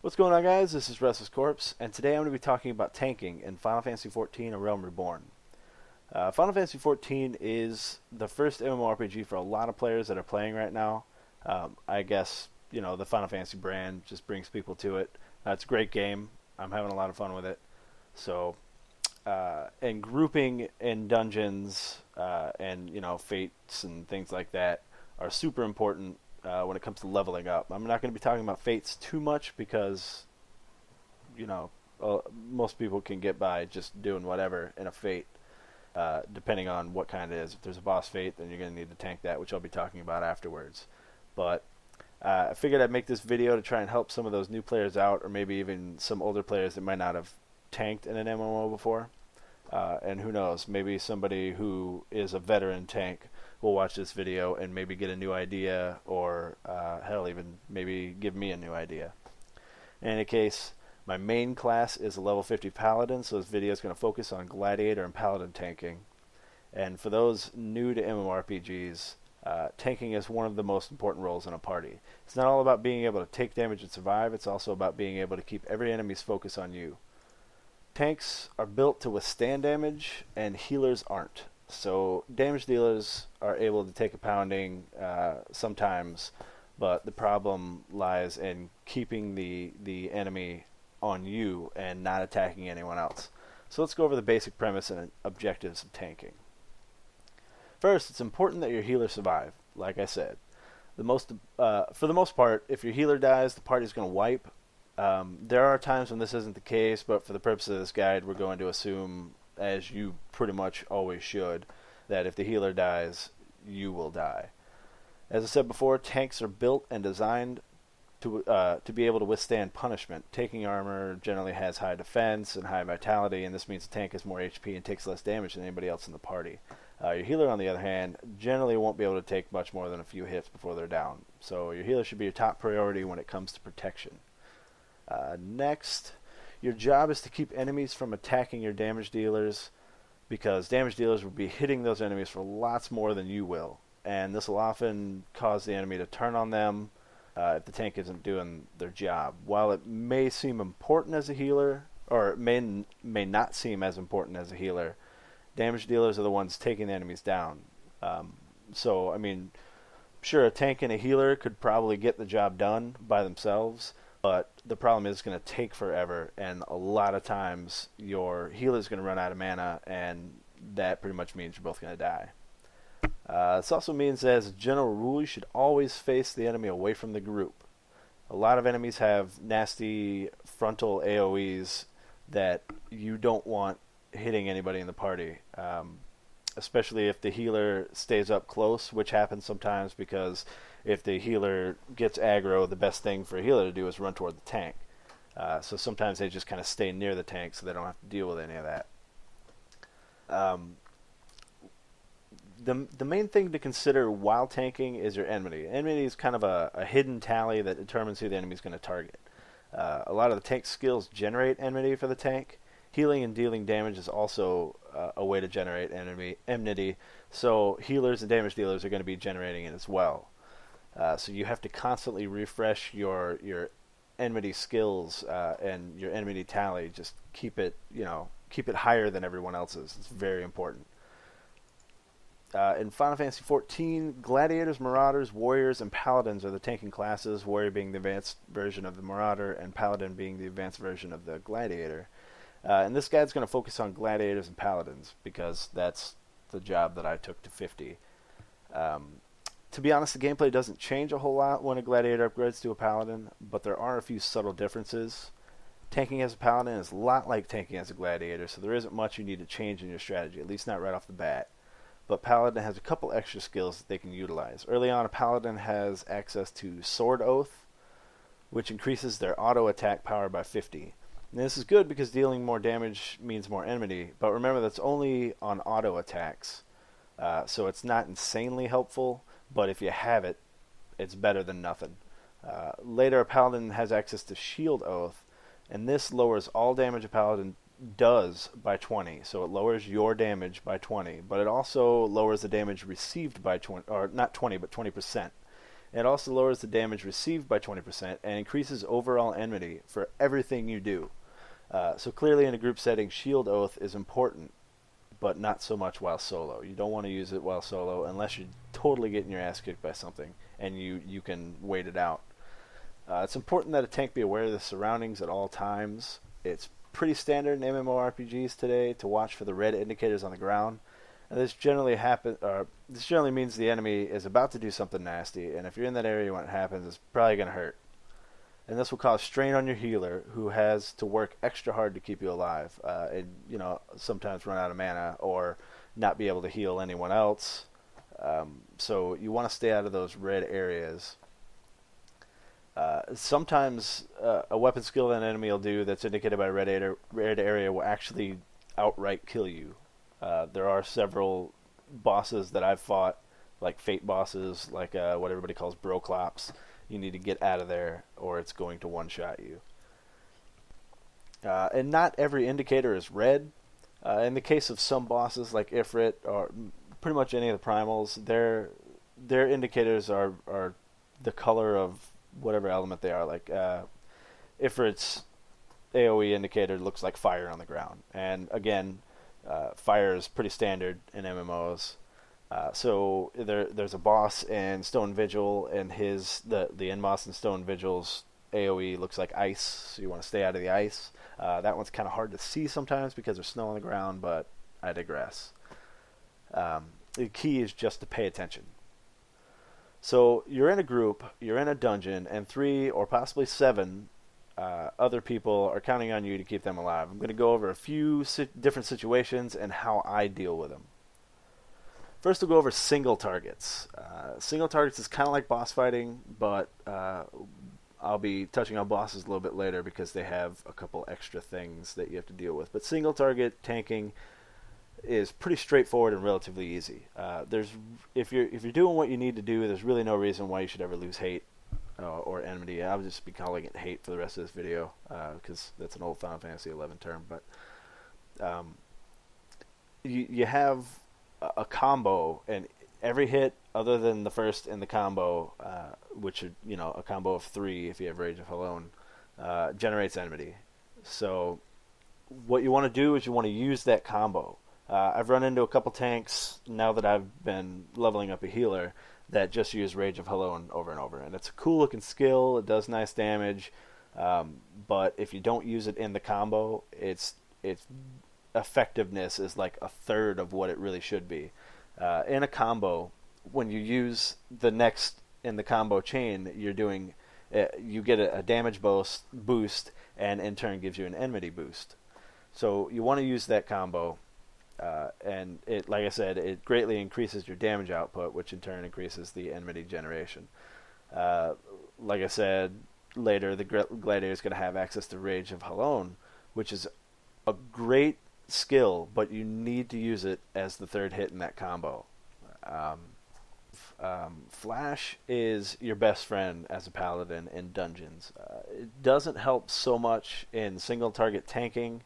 What's going on, guys? This is Restless Corpse, and today I'm going to be talking about tanking in Final Fantasy XIV: A Realm Reborn. Final Fantasy XIV is the first MMORPG for a lot of players that are playing right now. I guess, the Final Fantasy brand just brings people to it. It's a great game. I'm having a lot of fun with it. So, and grouping in dungeons and, fates and things like that are super important when it comes to leveling up. I'm not going to be talking about fates too much because, most people can get by just doing whatever in a fate, depending on what kind it is. If there's a boss fate, then you're going to need to tank that, which I'll be talking about afterwards. But I figured I'd make this video to try and help some of those new players out, or maybe even some older players that might not have tanked in an MMO before. And who knows, maybe somebody who is a veteran tank will watch this video and maybe get a new idea, or hell, even maybe give me a new idea. In any case, my main class is a level 50 Paladin, so this video is going to focus on Gladiator and Paladin tanking. And for those new to MMORPGs, tanking is one of the most important roles in a party. It's not all about being able to take damage and survive, it's also about being able to keep every enemy's focus on you. Tanks are built to withstand damage, and healers aren't. So damage dealers are able to take a pounding sometimes, but the problem lies in keeping the enemy on you and not attacking anyone else. So let's go over the basic premise and objectives of tanking. First, it's important that your healer survive. Like I said, for the most part, if your healer dies, the party's going to wipe. There are times when this isn't the case, but for the purpose of this guide, we're going to assume, as you pretty much always should, that if the healer dies, you will die. As I said before, tanks are built and designed to be able to withstand punishment. Taking armor generally has high defense and high vitality, and this means the tank has more HP and takes less damage than anybody else in the party. Your healer, on the other hand, generally won't be able to take much more than a few hits before they're down. So your healer should be your top priority when it comes to protection. Next, your job is to keep enemies from attacking your damage dealers, because damage dealers will be hitting those enemies for lots more than you will, and this will often cause the enemy to turn on them if the tank isn't doing their job. While it may seem important as a healer, or it may not seem as important as a healer, damage dealers are the ones taking the enemies down. Sure, a tank and a healer could probably get the job done by themselves, but the problem is it's going to take forever, and a lot of times your healer is going to run out of mana, and that pretty much means you're both going to die. This also means that, as a general rule, you should always face the enemy away from the group. A lot of enemies have nasty frontal AoEs that you don't want hitting anybody in the party, especially if the healer stays up close, which happens sometimes, because if the healer gets aggro, the best thing for a healer to do is run toward the tank. So sometimes they just kind of stay near the tank so they don't have to deal with any of that. The main thing to consider while tanking is your enmity. Enmity is kind of a hidden tally that determines who the enemy is going to target. A lot of the tank skills generate enmity for the tank. Healing and dealing damage is also a way to generate enmity, so healers and damage dealers are going to be generating it as well. So you have to constantly refresh your enmity skills and your enmity tally. Just keep it higher than everyone else's. It's very important. In Final Fantasy XIV, Gladiators, Marauders, Warriors, and Paladins are the tanking classes, Warrior being the advanced version of the Marauder, and Paladin being the advanced version of the Gladiator. And this guide's going to focus on Gladiators and Paladins, because that's the job that I took to 50. To be honest, the gameplay doesn't change a whole lot when a Gladiator upgrades to a Paladin, but there are a few subtle differences. Tanking as a Paladin is a lot like tanking as a Gladiator, so there isn't much you need to change in your strategy, at least not right off the bat. But Paladin has a couple extra skills that they can utilize. Early on, a Paladin has access to Sword Oath, which increases their auto attack power by 50. And this is good because dealing more damage means more enmity, but remember that's only on auto attacks, so it's not insanely helpful, but if you have it, it's better than nothing. Later, a Paladin has access to Shield Oath, and this lowers all damage a Paladin does by 20, so it lowers your damage by 20, but it also lowers the damage received by 20, or not 20, but 20%. It also lowers the damage received by 20% and increases overall enmity for everything you do. So clearly in a group setting, Shield Oath is important, but not so much while solo. You don't want to use it while solo unless you're totally getting your ass kicked by something and you can wait it out. It's important that a tank be aware of the surroundings at all times. It's pretty standard in MMORPGs today to watch for the red indicators on the ground. And this generally means the enemy is about to do something nasty, and if you're in that area when it happens, it's probably going to hurt. And this will cause strain on your healer, who has to work extra hard to keep you alive, and sometimes run out of mana or not be able to heal anyone else. So you want to stay out of those red areas. Sometimes a weapon skill that an enemy will do that's indicated by a red area will actually outright kill you. There are several bosses that I've fought, like fate bosses, like what everybody calls broclops. You need to get out of there or it's going to one-shot you. And not every indicator is red. In the case of some bosses like Ifrit or pretty much any of the primals, their indicators are the color of whatever element they are. Like Ifrit's AoE indicator looks like fire on the ground. And again, fire is pretty standard in MMOs. So there's a boss in Stone Vigil, and the end boss in Stone Vigil's AoE looks like ice, so you want to stay out of the ice. That one's kind of hard to see sometimes because there's snow on the ground, but I digress. The key is just to pay attention. So you're in a group, you're in a dungeon, and 3 or possibly 7 other people are counting on you to keep them alive. I'm going to go over a few different situations and how I deal with them. First, we'll go over single targets. Single targets is kind of like boss fighting, but I'll be touching on bosses a little bit later because they have a couple extra things that you have to deal with. But single target tanking is pretty straightforward and relatively easy. If you're doing what you need to do, there's really no reason why you should ever lose hate or enmity. I'll just be calling it hate for the rest of this video because that's an old Final Fantasy XI term. But you have a combo, and every hit other than the first in the combo, which are a combo of 3 if you have Rage of Halone, generates enmity. So what you want to do is you want to use that combo. I've run into a couple tanks now that I've been leveling up a healer that just use Rage of Halone over and over, and it's a cool looking skill. It does nice damage, but if you don't use it in the combo, its effectiveness is like a third of what it really should be. In a combo, when you use the next in the combo chain, you're doing you get a damage boost, and in turn gives you an enmity boost. So you want to use that combo. And it, like I said, it greatly increases your damage output, which in turn increases the enmity generation. Like I said, later the Gladiator is going to have access to Rage of Halone, which is a great skill, but you need to use it as the third hit in that combo. Flash is your best friend as a paladin in dungeons. It doesn't help so much in single target tanking,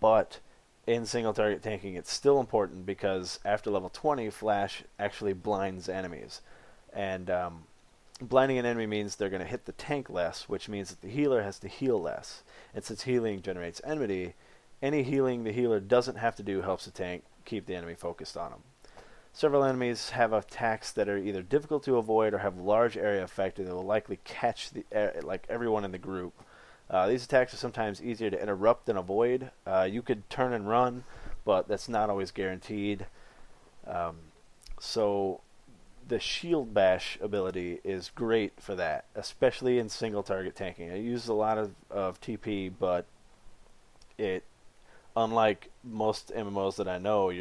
but in single target tanking it's still important because after level 20, Flash actually blinds enemies. And blinding an enemy means they're going to hit the tank less, which means that the healer has to heal less. And since healing generates enmity, any healing the healer doesn't have to do helps the tank keep the enemy focused on them. Several enemies have attacks that are either difficult to avoid or have large area effect that will likely catch everyone in the group. These attacks are sometimes easier to interrupt than avoid. You could turn and run, but that's not always guaranteed. So the Shield Bash ability is great for that, especially in single target tanking. It uses a lot of TP, but unlike most MMOs that I know,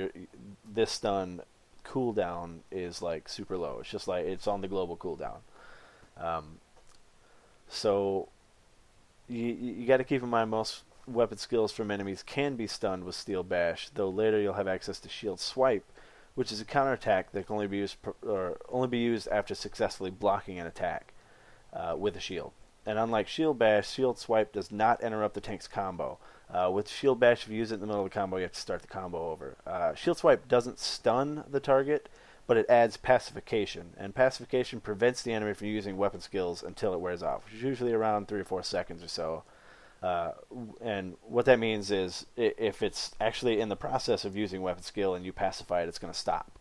this stun cooldown is like super low. It's just like it's on the global cooldown. So you got to keep in mind most weapon skills from enemies can be stunned with Steel Bash, though later you'll have access to Shield Swipe, which is a counterattack that can only be used after successfully blocking an attack with a shield. And unlike Shield Bash, Shield Swipe does not interrupt the tank's combo. With Shield Bash, if you use it in the middle of the combo, you have to start the combo over. Shield Swipe doesn't stun the target, but it adds pacification, and pacification prevents the enemy from using weapon skills until it wears off, which is usually around 3 or 4 seconds or so. And what that means is if it's actually in the process of using weapon skill and you pacify it, it's going to stop.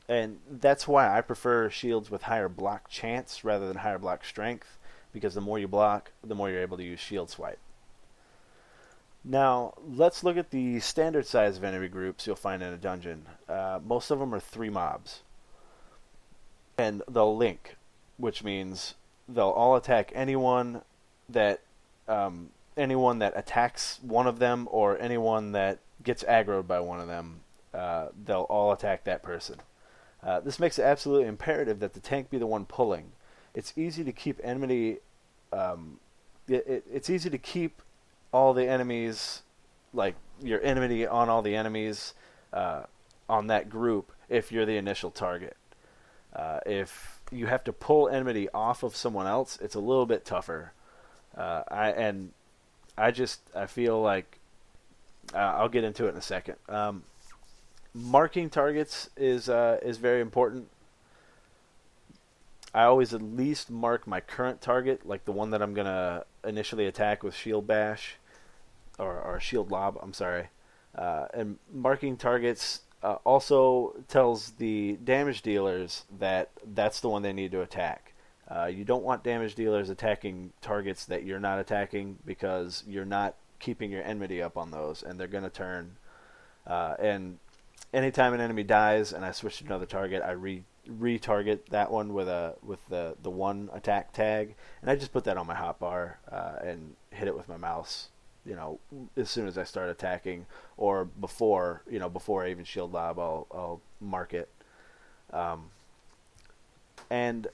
And that's why I prefer shields with higher block chance rather than higher block strength, because the more you block, the more you're able to use shield swipe. Now, let's look at the standard size of enemy groups you'll find in a dungeon. Most of them are 3 mobs. And they'll link, which means they'll all attack anyone that attacks one of them, or anyone that gets aggroed by one of them. They'll all attack that person. This makes it absolutely imperative that the tank be the one pulling. It's easy to keep enmity. It's easy to keep all the enemies, like your enmity on all the enemies on that group if you're the initial target. If you have to pull enmity off of someone else, it's a little bit tougher. I feel like I'll get into it in a second. Marking targets is very important. I always at least mark my current target, like the one that I'm going to initially attack with Shield Bash, or Shield Lob, I'm sorry. And marking targets also tells the damage dealers that that's the one they need to attack. You don't want damage dealers attacking targets that you're not attacking, because you're not keeping your enmity up on those, and they're going to turn. And anytime an enemy dies and I switch to another target, I retarget that one with the one attack tag, and I just put that on my hotbar and hit it with my mouse, as soon as I start attacking, or before I even shield lob, I'll mark it. And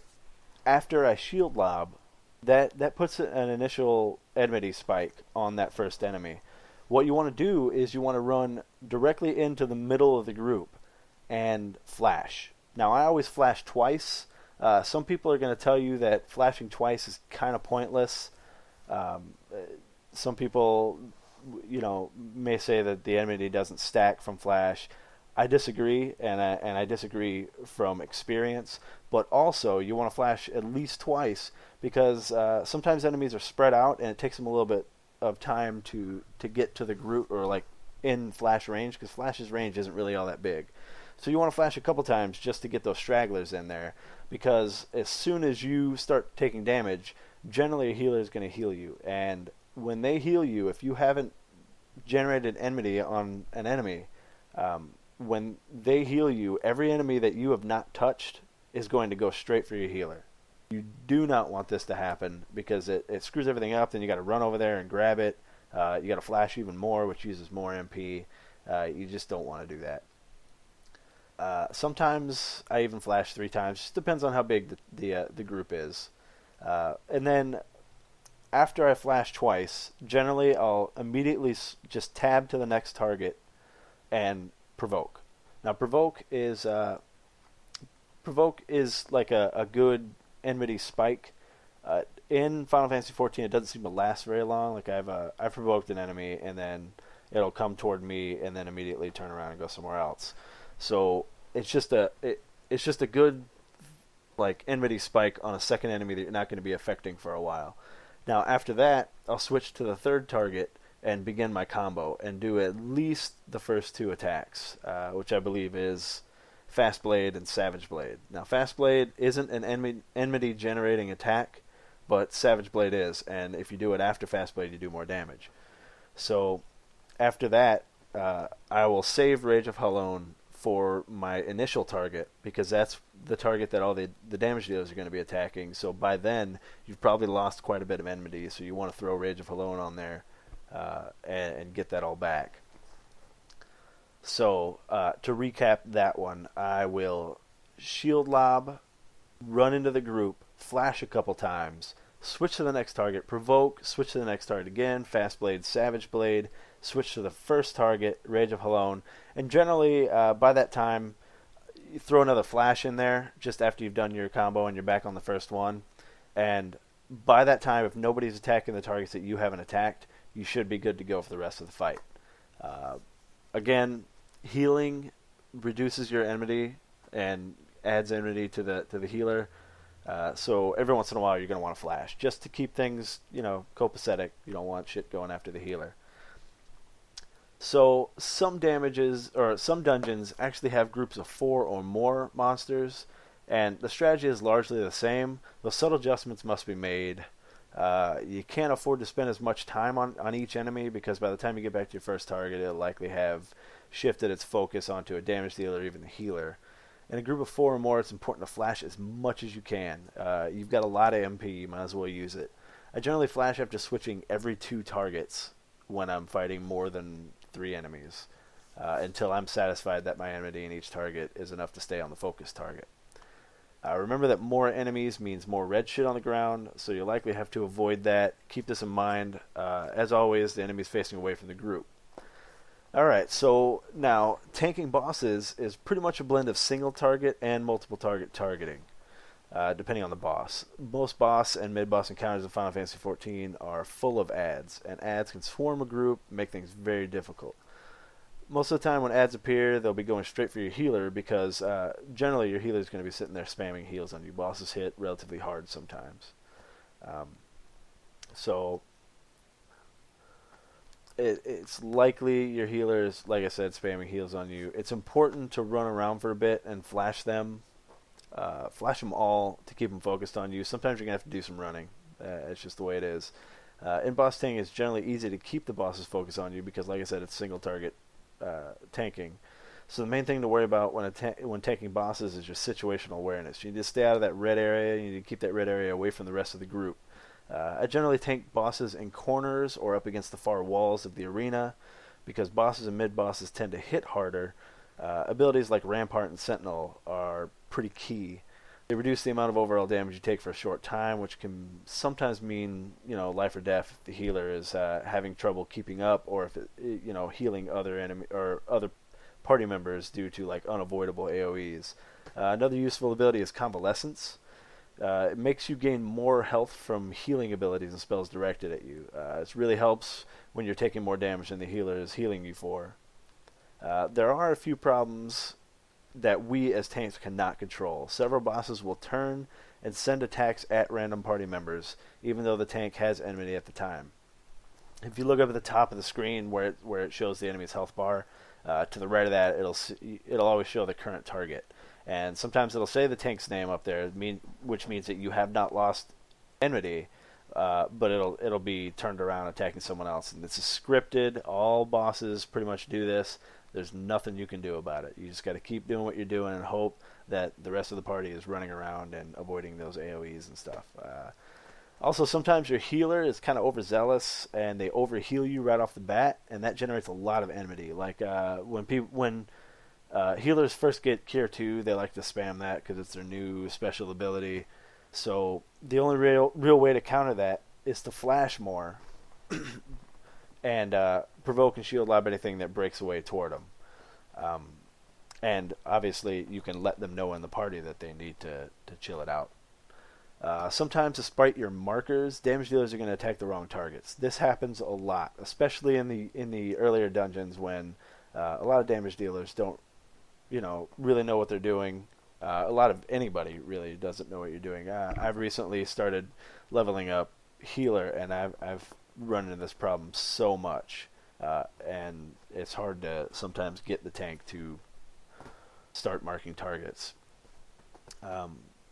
after I shield lob, that puts an initial enmity spike on that first enemy. What you want to do is you want to run directly into the middle of the group and flash. Now, I always flash twice. Some people are going to tell you that flashing twice is kind of pointless. Some people, may say that the enmity doesn't stack from flash. I disagree, and I disagree from experience. But also, you want to flash at least twice, because sometimes enemies are spread out, and it takes them a little bit of time to get to the group, or like in flash range, because flash's range isn't really all that big. So you want to flash a couple times just to get those stragglers in there, because as soon as you start taking damage, generally a healer is going to heal you, and when they heal you, if you haven't generated enmity on an enemy, when they heal you, every enemy that you have not touched is going to go straight for your healer. You do not want this to happen, because it screws everything up. Then you got to run over there and grab it. You got to flash even more, which uses more MP. You just don't want to do that. Sometimes I even flash 3 times. Just depends on how big the group is. And then after I flash twice, generally I'll immediately just tab to the next target and provoke. Now provoke is like a good enmity spike. In Final Fantasy XIV, it doesn't seem to last very long. Like I've provoked an enemy, and then it'll come toward me, and then immediately turn around and go somewhere else. So it's just a good like enmity spike on a second enemy that you're not going to be affecting for a while. Now after that, I'll switch to the third target and begin my combo and do at least the first 2 attacks, which I believe is Fast Blade and Savage Blade. Now Fast Blade isn't an enmity generating attack, but Savage Blade is, and if you do it after Fast Blade, you do more damage. So after that, I will save Rage of Halon for my initial target, because that's the target that all the damage dealers are going to be attacking. So by then, you've probably lost quite a bit of enmity, so you want to throw Rage of Halon on there and get that all back. So to recap that one, I will shield lob, run into the group, flash a couple times, switch to the next target, provoke, switch to the next target again, Fast Blade, Savage Blade, switch to the first target, Rage of Halon, and generally by that time, you throw another flash in there just after you've done your combo and you're back on the first one. And by that time, if nobody's attacking the targets that you haven't attacked, you should be good to go for the rest of the fight. Again, healing reduces your enmity and adds enmity to the healer. So every once in a while you're going to want to flash just to keep things, copacetic. You don't want shit going after the healer. So some dungeons actually have groups of 4 or more monsters, and the strategy is largely the same. Those subtle adjustments must be made. You can't afford to spend as much time on each enemy, because by the time you get back to your first target, it'll likely have shifted its focus onto a damage dealer or even the healer. In a group of 4 or more, it's important to flash as much as you can. You've got a lot of MP, you might as well use it. I generally flash after switching every 2 targets when I'm fighting more than 3 enemies, until I'm satisfied that my enmity in each target is enough to stay on the focus target. Remember that more enemies means more red shit on the ground, so you'll likely have to avoid that. Keep this in mind. As always, the enemy's facing away from the group. Alright, so now, tanking bosses is pretty much a blend of single target and multiple target targeting, depending on the boss. Most boss and mid-boss encounters in Final Fantasy XIV are full of adds, and adds can swarm a group, make things very difficult. Most of the time when adds appear, they'll be going straight for your healer, because generally your healer is going to be sitting there spamming heals on you. Bosses hit relatively hard sometimes. So it's likely your healer is, like I said, spamming heals on you. It's important to run around for a bit and flash them. Flash them all to keep them focused on you. Sometimes you're going to have to do some running. It's just the way it is. In boss tanking, it's generally easy to keep the bosses focused on you because, like I said, it's single target tanking. So the main thing to worry about when tanking bosses is your situational awareness. You need to stay out of that red area. You need to keep that red area away from the rest of the group. I generally tank bosses in corners or up against the far walls of the arena because bosses and mid-bosses tend to hit harder. Abilities like Rampart and Sentinel are pretty key. They reduce the amount of overall damage you take for a short time, which can sometimes mean, life or death if the healer is having trouble keeping up, or if healing other enemy or other party members due to unavoidable AoEs. Another useful ability is Convalescence. It makes you gain more health from healing abilities and spells directed at you. This really helps when you're taking more damage than the healer is healing you for. There are a few problems that we as tanks cannot control. Several bosses will turn and send attacks at random party members, even though the tank has enmity at the time. If you look up at the top of the screen where it shows the enemy's health bar, to the right of that, it'll always show the current target. And sometimes it'll say the tank's name up there, which means that you have not lost enmity, but it'll be turned around attacking someone else. And this is scripted. All bosses pretty much do this. There's nothing you can do about it. You just got to keep doing what you're doing and hope that the rest of the party is running around and avoiding those AoEs and stuff. Also, sometimes your healer is kind of overzealous and they overheal you right off the bat, and that generates a lot of enmity. Like when healers first get Cure 2, they like to spam that because it's their new special ability. So the only real way to counter that is to flash more and provoke and shield lob anything that breaks away toward them. And obviously you can let them know in the party that they need to chill it out. Sometimes, despite your markers, damage dealers are going to attack the wrong targets. This happens a lot, especially in the earlier dungeons when a lot of damage dealers don't really know what they're doing. A lot of anybody really doesn't know what you're doing. I've recently started leveling up healer, and I've run into this problem so much, and it's hard to sometimes get the tank to start marking targets.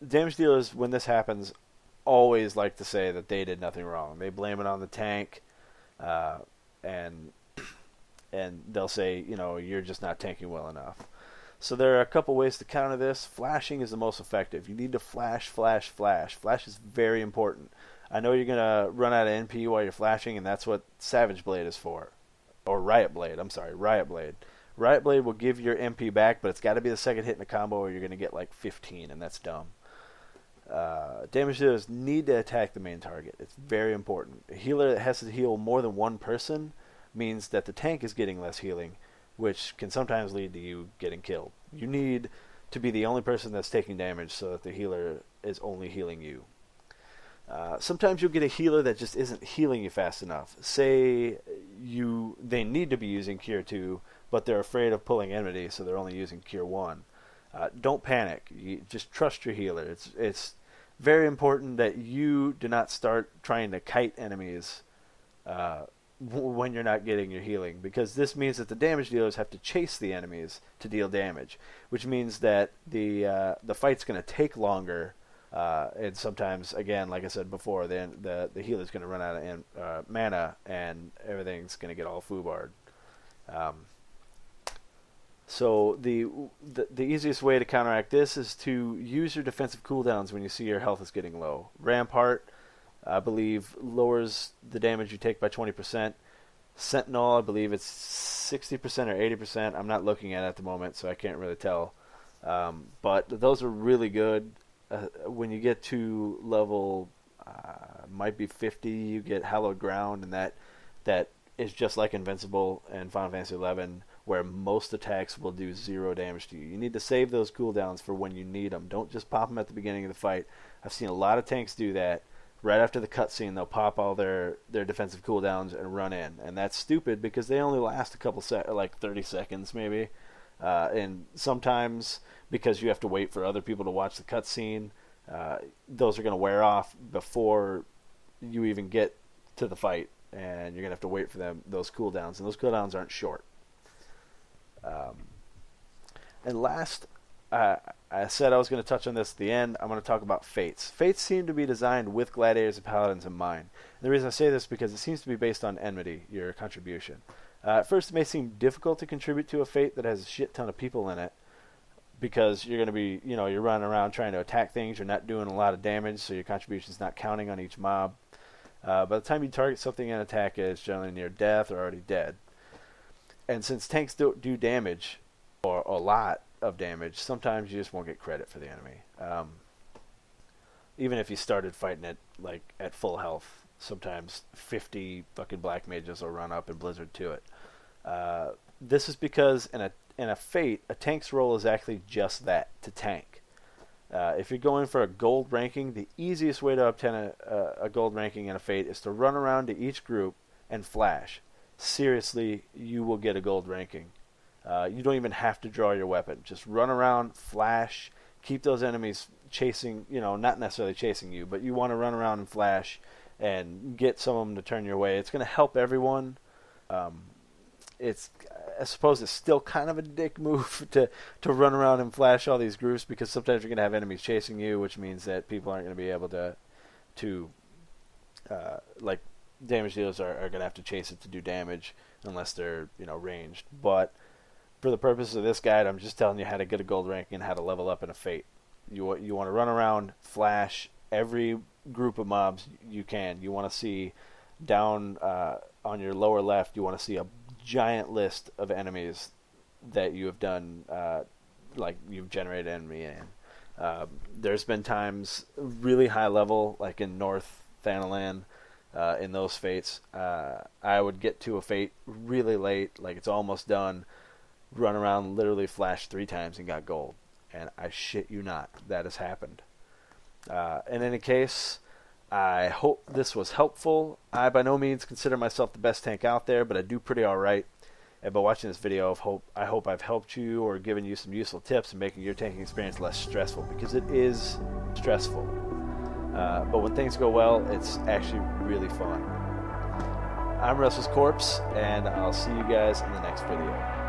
Damage dealers, when this happens, always like to say that they did nothing wrong. They blame it on the tank, and they'll say, you're just not tanking well enough. So there are a couple ways to counter this. Flashing is the most effective. You need to flash, flash, flash. Flash is very important. I know you're going to run out of NP while you're flashing, and that's what Savage Blade is for. Or Riot Blade. Riot Blade. Riot Blade will give your MP back, but it's got to be the second hit in the combo or you're going to get 15, and that's dumb. Damage dealers need to attack the main target. It's very important. A healer that has to heal more than one person means that the tank is getting less healing, which can sometimes lead to you getting killed. You need to be the only person that's taking damage so that the healer is only healing you. Sometimes you'll get a healer that just isn't healing you fast enough. Say they need to be using Cure 2, but they're afraid of pulling Enmity, so they're only using Cure 1. Don't panic. You just trust your healer. It's very important that you do not start trying to kite enemies when you're not getting your healing, because this means that the damage dealers have to chase the enemies to deal damage, which means that the fight's going to take longer, and sometimes, again, like I said before, the healer's going to run out of mana, and everything's going to get all foobarred. So the easiest way to counteract this is to use your defensive cooldowns when you see your health is getting low. Rampart, I believe, lowers the damage you take by 20%. Sentinel, I believe it's 60% or 80%. I'm not looking at it at the moment, so I can't really tell. But those are really good. When you get to level, might be 50, you get Hallowed Ground, and that is just like Invincible and Final Fantasy XI, where most attacks will do 0 damage to you. You need to save those cooldowns for when you need them. Don't just pop them at the beginning of the fight. I've seen a lot of tanks do that. Right after the cutscene, they'll pop all their defensive cooldowns and run in, and that's stupid because they only last a couple like 30 seconds maybe, and sometimes because you have to wait for other people to watch the cutscene, those are going to wear off before you even get to the fight, and you're going to have to wait for those cooldowns, and those cooldowns aren't short. And last, I said I was going to touch on this at the end. I'm going to talk about fates. Fates seem to be designed with gladiators and paladins in mind. And the reason I say this is because it seems to be based on enmity, your contribution. At first, it may seem difficult to contribute to a fate that has a shit ton of people in it, because you're going to be, you're running around trying to attack things. You're not doing a lot of damage, so your contribution's not counting on each mob. By the time you target something in attack, it's generally near death or already dead. And since tanks don't do damage, or a lot of damage, sometimes you just won't get credit for the enemy. Even if you started fighting it like at full health, sometimes 50 fucking black mages will run up and blizzard to it. This is because in a fate, a tank's role is actually just that, to tank. If you're going for a gold ranking, the easiest way to obtain a gold ranking in a fate is to run around to each group and flash. Seriously, you will get a gold ranking. You don't even have to draw your weapon. Just run around, flash, keep those enemies chasing, not necessarily chasing you, but you want to run around and flash and get some of them to turn your way. It's going to help everyone. I suppose it's still kind of a dick move to run around and flash all these groups, because sometimes you're going to have enemies chasing you, which means that people aren't going to be able to like, damage dealers are going to have to chase it to do damage unless they're, ranged. But for the purposes of this guide, I'm just telling you how to get a gold ranking and how to level up in a fate. You want to run around, flash every group of mobs you can. You want to see down on your lower left, you want to see a giant list of enemies that you have done, like you've generated enemy in. There's been times really high level, like in North Thanalan, in those fates, I would get to a fate really late, like it's almost done, run around, literally flash 3 times and got gold. And I shit you not, that has happened. In any case, I hope this was helpful. I by no means consider myself the best tank out there, but I do pretty alright. And by watching this video, I hope I've helped you or given you some useful tips in making your tanking experience less stressful, because it is stressful. But when things go well, it's actually really fun. I'm Restless Corpse, and I'll see you guys in the next video.